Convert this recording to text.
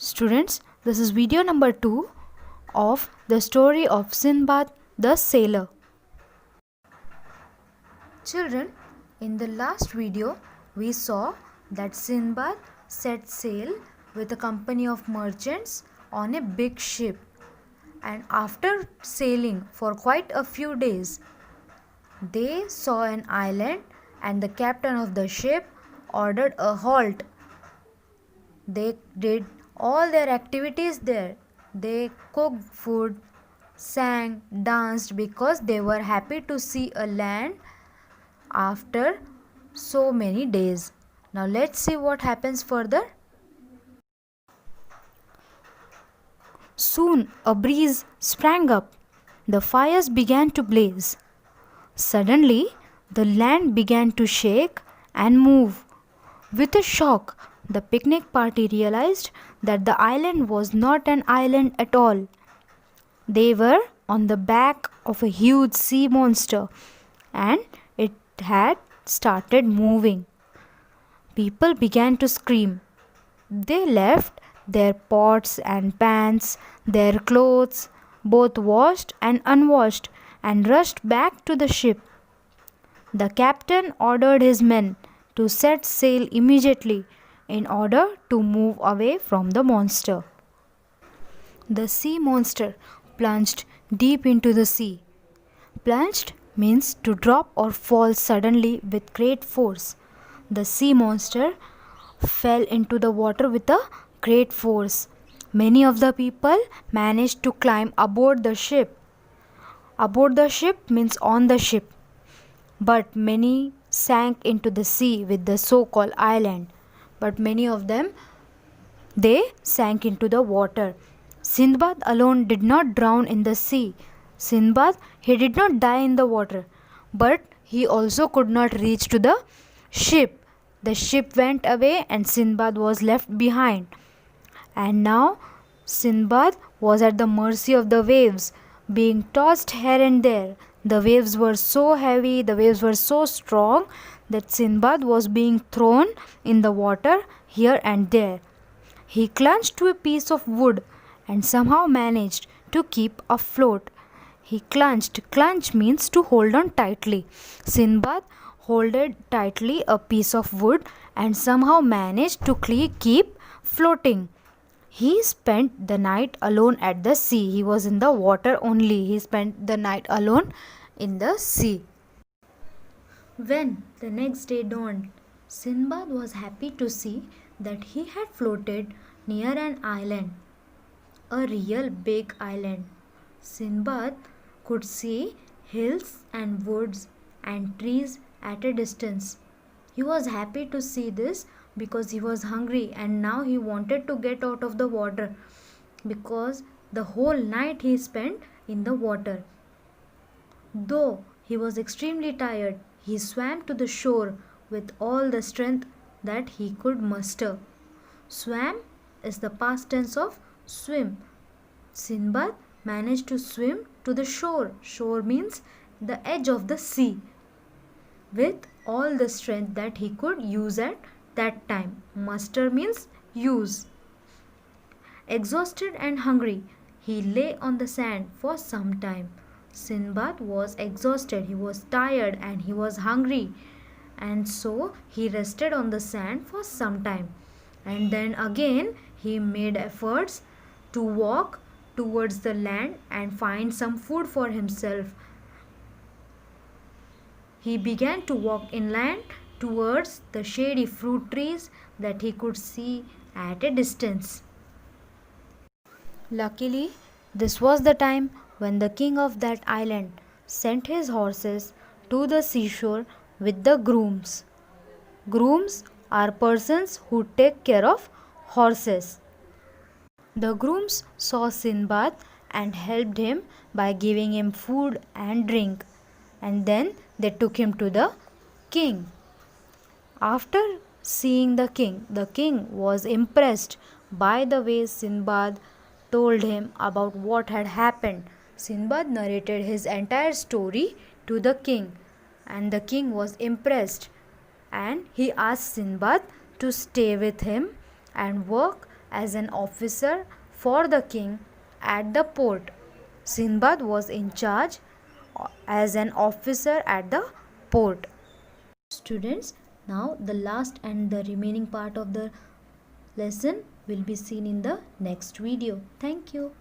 Students, this is video number 2 of the story of Sinbad the Sailor. Children, in the last video, we saw that Sinbad set sail with a company of merchants on a big ship, and after sailing for quite a few days, they saw an island and the captain of the ship ordered a halt. They did all their activities there. They cooked food, sang, danced because they were happy to see a land after so many days. Now let's see what happens further. Soon a breeze sprang up. The fires began to blaze. Suddenly, the land began to shake and move. With a shock, the picnic party realized that the island was not an island at all. They were on the back of a huge sea monster and it had started moving. People began to scream. They left their pots and pans, their clothes, both washed and unwashed, and rushed back to the ship. The captain ordered his men to set sail immediately in order to move away from the monster. The sea monster plunged deep into the sea. Plunged means to drop or fall suddenly with great force. The sea monster fell into the water with a great force. Many of the people managed to climb aboard the ship. Aboard the ship means on the ship. But many sank into the sea with the so-called island. But many of them, they sank into the water. Sindbad alone did not drown in the sea. Sindbad, he did not die in the water. But he also could not reach to the ship. The ship went away and Sindbad was left behind. And now Sindbad was at the mercy of the waves, being tossed here and there. The waves were so heavy, the waves were so strong that Sindbad was being thrown in the water here and there. He clung to a piece of wood and somehow managed to keep afloat. He clung. Clung means to hold on tightly. Sindbad holded tightly a piece of wood and somehow managed to keep floating. He spent the night alone at the sea. He was in the water only. He spent the night alone in the sea. When the next day dawned, Sinbad was happy to see that he had floated near an island, a real big island. Sinbad could see hills and woods and trees at a distance. He was happy to see this because he was hungry and now he wanted to get out of the water because the whole night he spent in the water. Though he was extremely tired, he swam to the shore with all the strength that he could muster. Swam is the past tense of swim. Sinbad managed to swim to the shore. Shore means the edge of the sea with all the strength that he could use at that time. Muster means use. Exhausted and hungry, he lay on the sand for some time. Sinbad was exhausted, he was tired and he was hungry, and so he rested on the sand for some time. And then again he made efforts to walk towards the land and find some food for himself. He began to walk inland towards the shady fruit trees that he could see at a distance. Luckily, this was the time when the king of that island sent his horses to the seashore with the grooms. Grooms are persons who take care of horses. The grooms saw Sinbad and helped him by giving him food and drink, and then they took him to the king. After seeing the king was impressed by the way Sinbad told him about what had happened. Sinbad narrated his entire story to the king, and the king was impressed, and he asked Sinbad to stay with him and work as an officer for the king at the port. Sinbad was in charge as an officer at the port. Students, now the last and the remaining part of the lesson will be seen in the next video. Thank you.